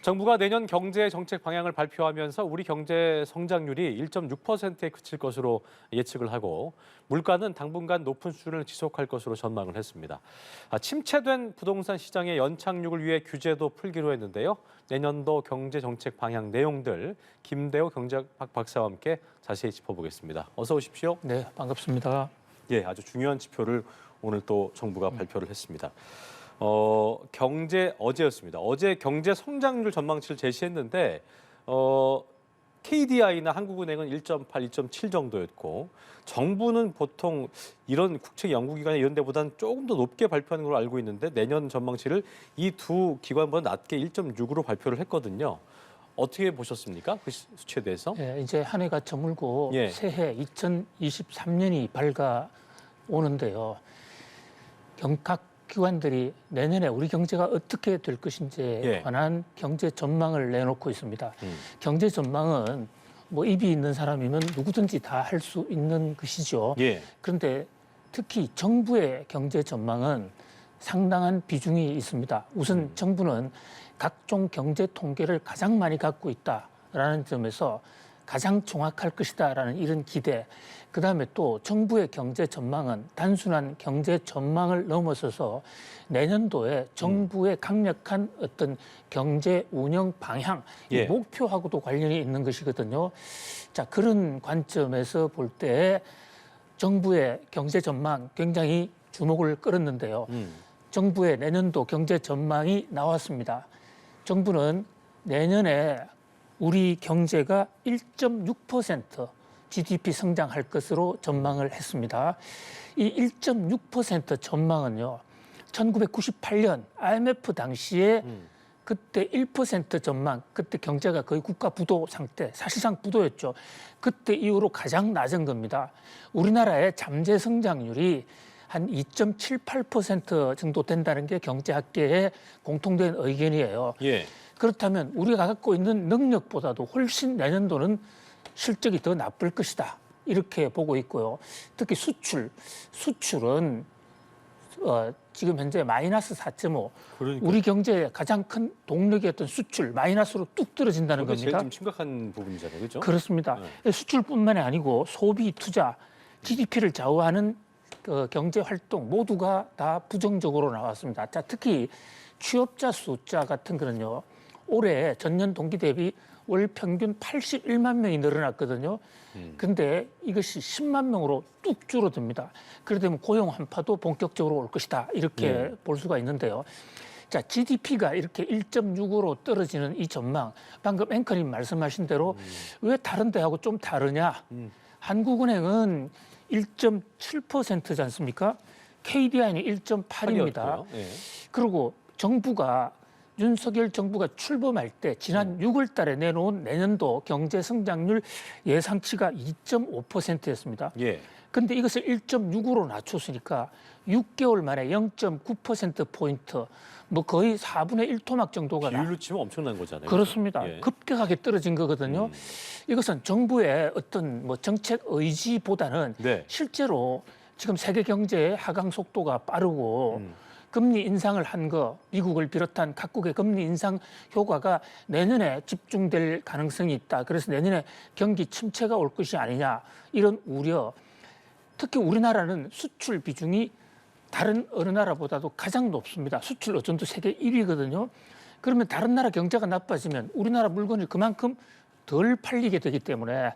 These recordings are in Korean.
정부가 내년 경제 정책 방향을 발표하면서 우리 경제 성장률이 1.6%에 그칠 것으로 예측을 하고 물가는 당분간 높은 수준을 지속할 것으로 전망을 했습니다. 침체된 부동산 시장의 연착륙을 위해 규제도 풀기로 했는데요. 내년도 경제 정책 방향 내용들 김대호 경제학 박사와 함께 자세히 짚어보겠습니다. 어서 오십시오. 네, 반갑습니다. 예, 아주 중요한 지표를 오늘 또 정부가 발표를 했습니다. 어제였습니다. 어제 경제 성장률 전망치를 제시했는데 KDI나 한국은행은 1.8, 1.7 정도였고 정부는 보통 이런 국책 연구기관 이런 데보다는 조금 더 높게 발표하는 걸로 알고 있는데 내년 전망치를 이 두 기관보다 낮게 1.6으로 발표를 했거든요. 어떻게 보셨습니까? 그 수치에 대해서? 네, 이제 한 해가 저물고 예. 새해 2023년이 밝아오는데요. 각 기관들이 내년에 우리 경제가 어떻게 될 것인지에 예. 관한 경제 전망을 내놓고 있습니다. 경제 전망은 뭐 입이 있는 사람이면 누구든지 다 할 수 있는 것이죠. 예. 그런데 특히 정부의 경제 전망은 상당한 비중이 있습니다. 우선 정부는 각종 경제 통계를 가장 많이 갖고 있다라는 점에서 가장 정확할 것이다라는 이런 기대. 그다음에 또 정부의 경제 전망은 단순한 경제 전망을 넘어서서 내년도에 정부의 강력한 어떤 경제 운영 방향, 이 예. 목표하고도 관련이 있는 것이거든요. 자, 그런 관점에서 볼 때 정부의 경제 전망 굉장히 주목을 끌었는데요. 정부의 내년도 경제 전망이 나왔습니다. 정부는 내년에 우리 경제가 1.6% GDP 성장할 것으로 전망을 했습니다. 이 1.6% 전망은요, 1998년 IMF 당시에 그때 1% 전망, 그때 경제가 거의 국가 부도 상태, 사실상 부도였죠. 그때 이후로 가장 낮은 겁니다. 우리나라의 잠재 성장률이 한 2.78% 정도 된다는 게 경제학계의 공통된 의견이에요. 예. 그렇다면 우리가 갖고 있는 능력보다도 훨씬 내년도는 실적이 더 나쁠 것이다. 이렇게 보고 있고요. 특히 수출은 지금 현재 마이너스 4.5. 그러니까. 우리 경제의 가장 큰 동력이었던 수출 마이너스로 뚝 떨어진다는 그게 겁니다. 제일 좀 심각한 부분이잖아요, 그렇죠? 그렇습니다. 네. 수출뿐만이 아니고 소비, 투자, GDP를 좌우하는 경제 활동 모두가 다 부정적으로 나왔습니다. 자, 특히 취업자 숫자 같은 거는요. 올해 전년 동기 대비 월 평균 81만 명이 늘어났거든요. 근데 이것이 10만 명으로 뚝 줄어듭니다. 그러다 보면 고용 한파도 본격적으로 올 것이다. 이렇게 볼 수가 있는데요. 자, GDP가 이렇게 1.6으로 떨어지는 이 전망, 방금 앵커님 말씀하신 대로 왜 다른 데하고 좀 다르냐? 한국은행은 1.7%지 않습니까? KDI는 1.8입니다. 예. 그리고 윤석열 정부가 출범할 때 지난 6월 달에 내놓은 내년도 경제 성장률 예상치가 2.5%였습니다. 예. 근데 이것을 1.6으로 낮췄으니까 6개월 만에 0.9%포인트, 뭐 거의 4분의 1 토막 정도가 비율로 치면 엄청난 거잖아요. 그렇습니다. 예. 급격하게 떨어진 거거든요. 이것은 정부의 어떤 뭐 정책 의지보다는 네. 실제로 지금 세계 경제의 하강 속도가 빠르고 금리 인상을 한 거, 미국을 비롯한 각국의 금리 인상 효과가 내년에 집중될 가능성이 있다. 그래서 내년에 경기 침체가 올 것이 아니냐, 이런 우려. 특히 우리나라는 수출 비중이 다른 어느 나라보다도 가장 높습니다. 수출 의존도 세계 1위거든요. 그러면 다른 나라 경제가 나빠지면 우리나라 물건이 그만큼 덜 팔리게 되기 때문에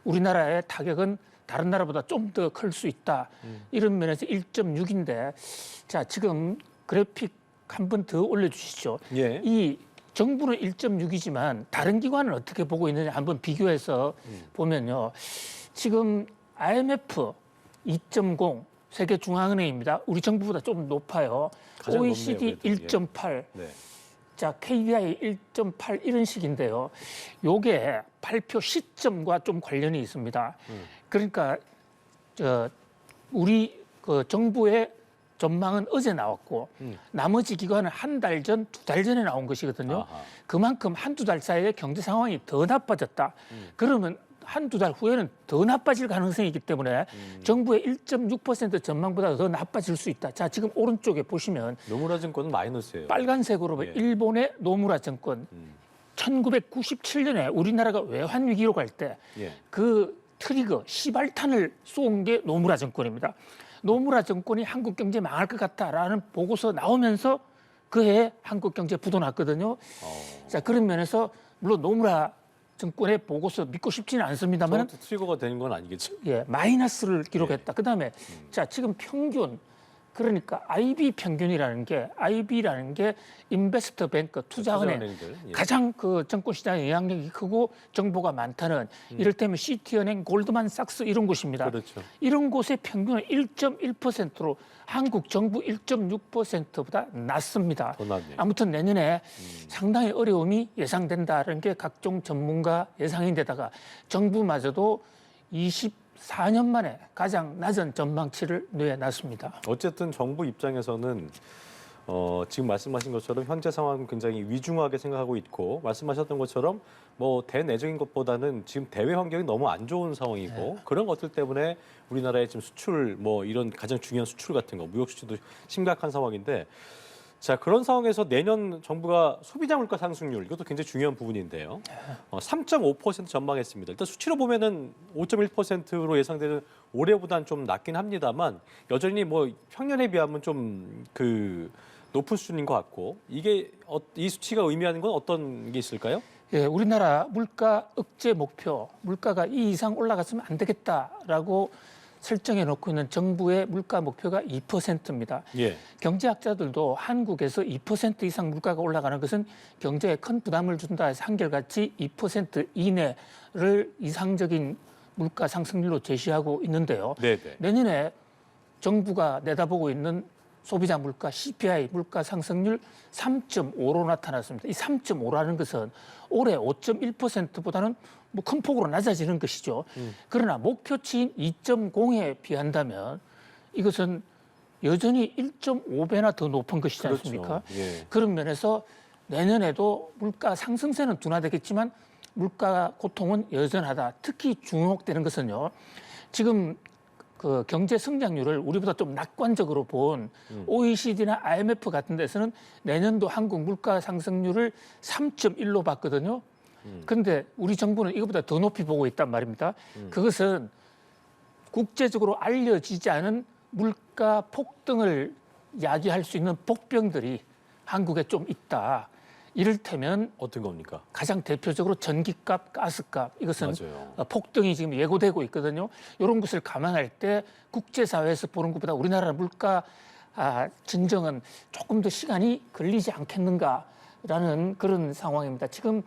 우리나라의 타격은 다른 나라보다 좀 더 클 수 있다. 이런 면에서 1.6인데, 자, 지금 그래픽 한 번 더 올려주시죠. 예. 이 정부는 1.6이지만 다른 기관은 어떻게 보고 있느냐 한번 비교해서 보면요. 지금 IMF 2.0, 세계중앙은행입니다. 우리 정부보다 좀 높아요. 가장 OECD 높네요, 그래도. 1.8. 네. 자, KDI 1.8 이런 식인데요. 요게 발표 시점과 좀 관련이 있습니다. 그러니까 우리 정부의 전망은 어제 나왔고 나머지 기관은 한 달 전, 2달 전에 나온 것이거든요. 아하. 그만큼 한두 달 사이에 경제 상황이 더 나빠졌다. 그러면 한두 달 후에는 더 나빠질 가능성이 있기 때문에 정부의 1.6% 전망보다 더 나빠질 수 있다. 자, 지금 오른쪽에 보시면 노무라 증권은 마이너스예요. 빨간색으로 예. 일본의 노무라 증권, 1997년에 우리나라가 외환 위기로 갈 때 예. 그 트리거 시발탄을 쏜 게 노무라 정권입니다. 노무라 정권이 한국 경제 망할 것 같다라는 보고서 나오면서 그해 한국 경제 부도났거든요. 자, 그런 면에서 물론 노무라 정권의 보고서 믿고 싶지는 않습니다만 저것도 트리거가 되는 건 아니겠죠. 예, 마이너스를 기록했다. 그다음에 자, 지금 평균 그러니까 IB라는 게 인베스터 뱅크 투자은행 투자은행들, 예. 가장 그 정권 시장에 영향력이 크고 정보가 많다는 이를테면 시티은행, 골드만삭스 이런 곳입니다. 그렇죠. 이런 곳의 평균은 1.1%로 한국 정부 1.6%보다 낮습니다. 더 낮네요. 아무튼 내년에 상당히 어려움이 예상된다는 게 각종 전문가 예상인데다가 정부마저도 24년 만에 가장 낮은 전망치를 내놨습니다. 어쨌든 정부 입장에서는 지금 말씀하신 것처럼 현재 상황은 굉장히 위중하게 생각하고 있고 말씀하셨던 것처럼 뭐 대내적인 것보다는 지금 대외 환경이 너무 안 좋은 상황이고 그런 것들 때문에 우리나라의 지금 수출 뭐 이런 가장 중요한 수출 같은 거 무역 수출도 심각한 상황인데 자 그런 상황에서 내년 정부가 소비자 물가 상승률 이것도 굉장히 중요한 부분인데요. 3.5% 전망했습니다. 일단 수치로 보면은 5.1%로 예상되는 올해보다는 좀 낮긴 합니다만 여전히 뭐 평년에 비하면 좀 그 높은 수준인 것 같고 이게 이 수치가 의미하는 건 어떤 게 있을까요? 예, 우리나라 물가 억제 목표, 물가가 이 이상 올라갔으면 안 되겠다라고 설정해 놓고 있는 정부의 물가 목표가 2%입니다. 예. 경제학자들도 한국에서 2% 이상 물가가 올라가는 것은 경제에 큰 부담을 준다 해서 한결같이 2% 이내를 이상적인 물가 상승률로 제시하고 있는데요. 네네. 내년에 정부가 내다보고 있는 소비자 물가 CPI 물가 상승률 3.5로 나타났습니다. 이 3.5라는 것은 올해 5.1%보다는 뭐 큰 폭으로 낮아지는 것이죠. 그러나 목표치인 2.0에 비한다면 이것은 여전히 1.5배나 더 높은 것이지 그렇죠. 않습니까? 예. 그런 면에서 내년에도 물가 상승세는 둔화되겠지만 물가 고통은 여전하다. 특히 주목되는 것은요. 지금 그 경제 성장률을 우리보다 좀 낙관적으로 본 OECD나 IMF 같은 데서는 내년도 한국 물가 상승률을 3.1로 봤거든요. 그런데 우리 정부는 이것보다 더 높이 보고 있단 말입니다. 그것은 국제적으로 알려지지 않은 물가 폭등을 야기할 수 있는 복병들이 한국에 좀 있다. 이를테면 어떤 겁니까? 가장 대표적으로 전기값, 가스값 이것은 맞아요. 폭등이 지금 예고되고 있거든요. 이런 것을 감안할 때 국제사회에서 보는 것보다 우리나라 물가 진정은 조금 더 시간이 걸리지 않겠는가라는 그런 상황입니다. 지금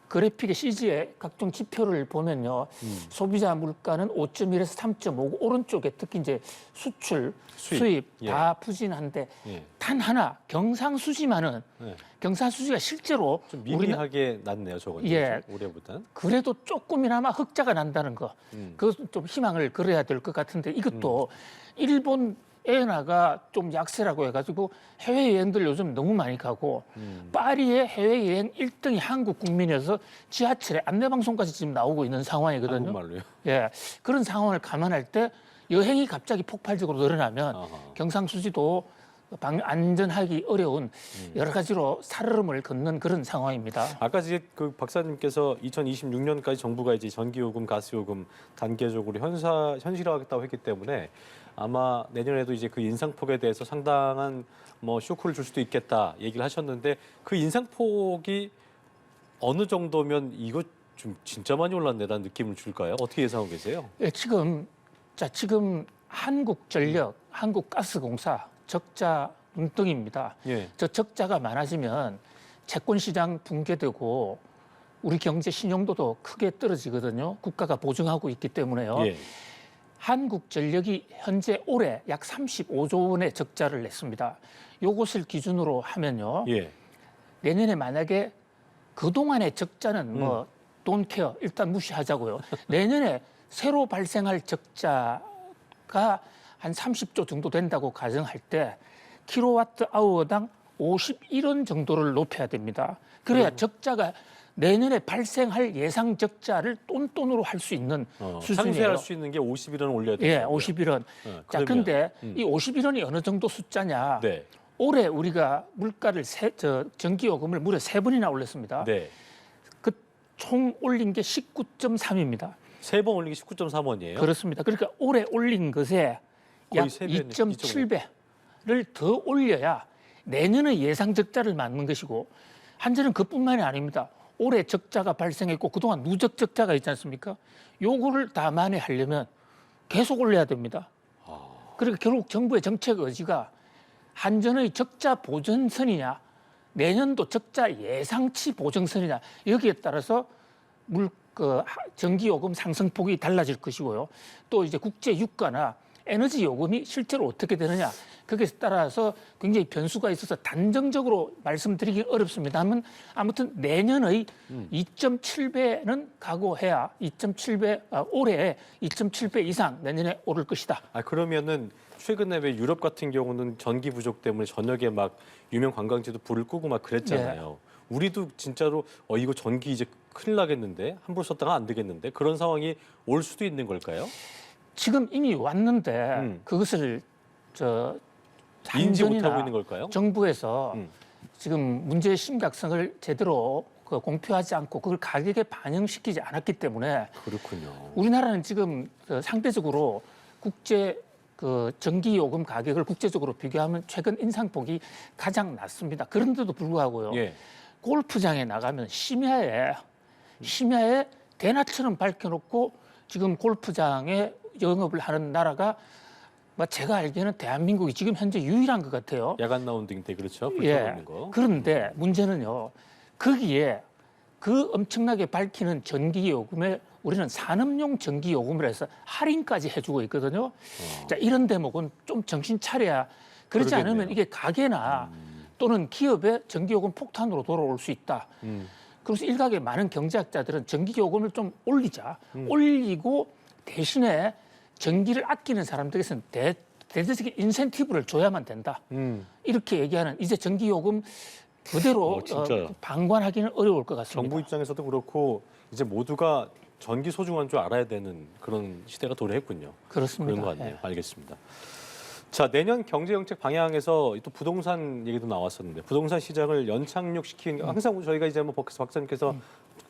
그래픽의 CG의 각종 지표를 보면요. 소비자 물가는 5.1에서 3.5고 오른쪽에 특히 이제 수출, 수입 예. 다 부진한데 예. 단 하나 경상수지만은 네. 경상수지가 실제로 좀 우리나- 미미하게 낮네요, 저건. 예. 올해보다. 그래도 조금이나마 흑자가 난다는 거, 그것 좀 희망을 걸어야 될 것 같은데 이것도 일본 엔화가 좀 약세라고 해가지고 해외여행들 요즘 너무 많이 가고 파리의 해외여행 1등이 한국 국민이어서 지하철에 안내방송까지 지금 나오고 있는 상황이거든요. 한국말로요. 예, 그런 상황을 감안할 때 여행이 갑자기 폭발적으로 늘어나면 아하. 경상수지도 안전하기 어려운 여러 가지로 살얼음을 걷는 그런 상황입니다. 아까 이제 그 박사님께서 2026년까지 정부가 이제 전기요금, 가스요금 단계적으로 현실화하겠다고 했기 때문에 아마 내년에도 이제 그 인상폭에 대해서 상당한 뭐 쇼크를 줄 수도 있겠다 얘기를 하셨는데 그 인상폭이 어느 정도면 이거 좀 진짜 많이 올랐네라는 느낌을 줄까요? 어떻게 예상하고 계세요? 예, 지금 한국전력, 한국가스공사 적자 눈덩이입니다. 예. 저 적자가 많아지면 채권 시장 붕괴되고 우리 경제 신용도도 크게 떨어지거든요. 국가가 보증하고 있기 때문에요. 예. 한국전력이 현재 올해 약 35조 원의 적자를 냈습니다. 요것을 기준으로 하면요. 예. 내년에 만약에 그동안의 적자는 뭐 돈 케어 일단 무시하자고요. 내년에 새로 발생할 적자가 한 30조 정도 된다고 가정할 때 킬로와트 아워당 51원 정도를 높여야 됩니다. 그래야 적자가 내년에 발생할 예상 적자를 똔똔으로 할 수 있는 수준이에요. 상쇄할 수 있는 게 51원 올려야 돼요. 예, 51원. 자, 근데 이 51원이 어느 정도 숫자냐? 네. 올해 우리가 물가를 전기요금을 무려 3번이나 올렸습니다. 네. 총 올린 게 19.3입니다. 세 번 올린 게 19.3원이에요. 그렇습니다. 그러니까 올해 올린 것에 약 거의 세 배네, 2.7배를 더 올려야 내년의 예상 적자를 맞는 것이고 한전은 그뿐만이 아닙니다. 올해 적자가 발생했고 그동안 누적 적자가 있지 않습니까? 요거를 다 만회하려면 계속 올려야 됩니다. 그러니까 결국 정부의 정책 의지가 한전의 적자 보전선이냐 내년도 적자 예상치 보정선이냐 여기에 따라서 전기요금 상승폭이 달라질 것이고요. 또 이제 국제 유가나 에너지 요금이 실제로 어떻게 되느냐 거기에 따라서 굉장히 변수가 있어서 단정적으로 말씀드리기 어렵습니다만 아무튼 내년의 2.7배는 각오해야 2.7배 올해 2.7배 이상 내년에 오를 것이다. 그러면은 최근에 왜 유럽 같은 경우는 전기 부족 때문에 저녁에 막 유명 관광지도 불을 끄고 막 그랬잖아요. 우리도 진짜로 이거 전기 이제 큰일 나겠는데 함부로 썼다가 안 되겠는데 그런 상황이 올 수도 있는 걸까요? 지금 이미 왔는데 그것을 인지 못하고 한전이나 있는 걸까요? 정부에서 지금 문제의 심각성을 제대로 공표하지 않고 그걸 가격에 반영시키지 않았기 때문에 그렇군요. 우리나라는 지금 상대적으로 국제 전기요금 가격을 국제적으로 비교하면 최근 인상폭이 가장 낮습니다. 그런데도 불구하고요. 예. 골프장에 나가면 심야에 대낮처럼 밝혀놓고 지금 골프장에 영업을 하는 나라가 제가 알기에는 대한민국이 지금 현재 유일한 것 같아요. 야간 라운딩 때 그렇죠. 불 예. 켜놓는 거. 그런데 문제는요. 거기에 그 엄청나게 밝히는 전기요금에 우리는 산업용 전기요금을 해서 할인까지 해주고 있거든요. 자, 이런 대목은 좀 정신 차려야 그렇지 그러겠네요. 않으면 이게 가게나 또는 기업의 전기요금 폭탄으로 돌아올 수 있다. 그래서 일각의 많은 경제학자들은 전기요금을 좀 올리자. 올리고 대신에 전기를 아끼는 사람들에게서는 대대적인 인센티브를 줘야만 된다. 이렇게 얘기하는 이제 전기요금 그대로 진짜. 방관하기는 어려울 것 같습니다. 정부 입장에서도 그렇고 이제 모두가 전기 소중한 줄 알아야 되는 그런 시대가 도래했군요. 그렇습니다. 그런 것 같네요. 예. 알겠습니다. 자, 내년 경제정책 방향에서 또 부동산 얘기도 나왔었는데 부동산 시장을 연착륙시키는 항상 저희가 이제 박사님께서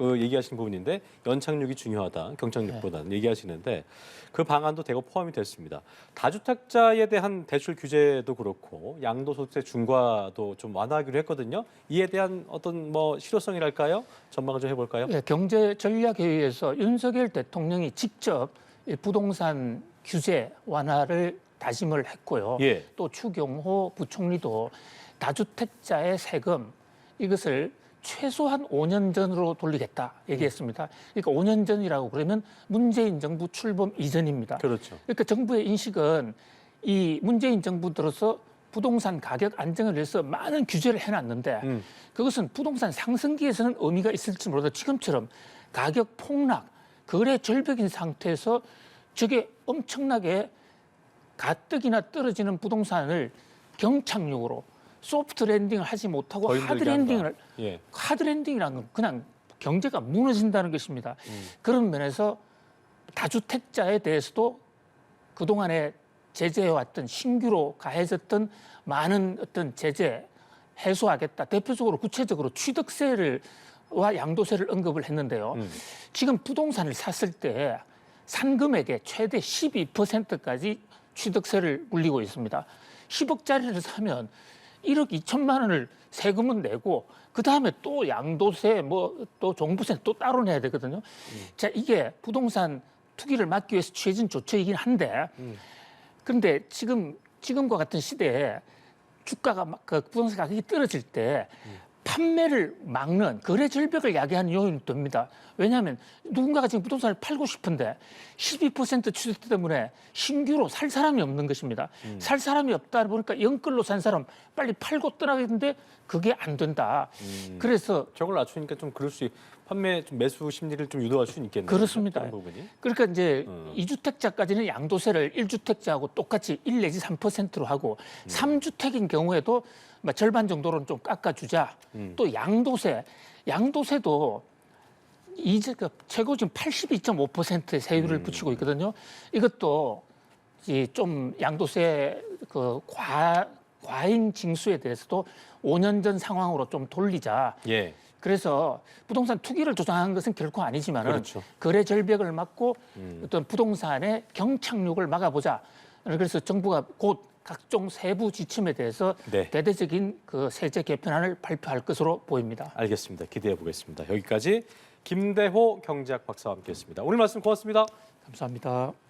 얘기하신 부분인데 연착륙이 중요하다. 경착륙보다는 얘기하시는데 그 방안도 대거 포함이 됐습니다. 다주택자에 대한 대출 규제도 그렇고 양도소득세 중과도 좀 완화하기로 했거든요. 이에 대한 어떤 실효성이랄까요? 전망을 좀 해볼까요? 예, 경제전략회의에서 윤석열 대통령이 직접 이 부동산 규제 완화를 다짐을 했고요. 예. 또 추경호 부총리도 다주택자의 세금 이것을 최소한 5년 전으로 돌리겠다 얘기했습니다. 그러니까 5년 전이라고 그러면 문재인 정부 출범 이전입니다. 그렇죠. 그러니까 정부의 인식은 이 문재인 정부 들어서 부동산 가격 안정을 위해서 많은 규제를 해놨는데 그것은 부동산 상승기에서는 의미가 있을지 몰라도 지금처럼 가격 폭락, 거래 절벽인 상태에서 저게 엄청나게 가뜩이나 떨어지는 부동산을 경착륙으로 소프트 랜딩을 하지 못하고 더 하드 힘들게 랜딩을 한다. 예. 하드 랜딩이라는 건 그냥 경제가 무너진다는 것입니다. 그런 면에서 다주택자에 대해서도 그동안에 제재해왔던 신규로 가해졌던 많은 어떤 제재 해소하겠다. 대표적으로 구체적으로 취득세와 양도세를 언급을 했는데요. 지금 부동산을 샀을 때 산 금액의 최대 12%까지 취득세를 물리고 있습니다. 10억짜리를 사면 1억 2천만 원을 세금은 내고 그 다음에 또 양도세 또 종부세 또 따로 내야 되거든요. 자, 이게 부동산 투기를 막기 위해서 취해진 조처이긴 한데 그런데 지금과 같은 시대에 주가가 부동산 가격이 떨어질 때 판매를 막는 거래 절벽을 야기하는 요인이 됩니다. 왜냐하면 누군가가 지금 부동산을 팔고 싶은데 12% 취득세 때문에 신규로 살 사람이 없는 것입니다. 살 사람이 없다 보니까 영끌로 산 사람 빨리 팔고 떠나겠는데 그게 안 된다. 그래서 저걸 낮추니까 좀 그럴 수 판매 좀 매수 심리를 좀 유도할 수 있겠네요. 그렇습니다. 그런 부분이. 그러니까 이제 2주택자까지는 양도세를 1주택자하고 똑같이 1 내지 3%로 하고 3주택인 경우에도 절반 정도로는 좀 깎아주자. 또 양도세도 이제 최고 지금 82.5%의 세율을 붙이고 있거든요. 이것도 좀 양도세 과잉 징수에 대해서도 5년 전 상황으로 좀 돌리자. 예. 그래서 부동산 투기를 조장한 것은 결코 아니지만은 그렇죠. 거래 절벽을 막고 어떤 부동산의 경착륙을 막아보자. 그래서 정부가 곧 각종 세부 지침에 대해서 네. 대대적인 그 세제 개편안을 발표할 것으로 보입니다. 알겠습니다. 기대해 보겠습니다. 여기까지 김대호 경제학 박사와 함께했습니다. 오늘 말씀 고맙습니다. 감사합니다.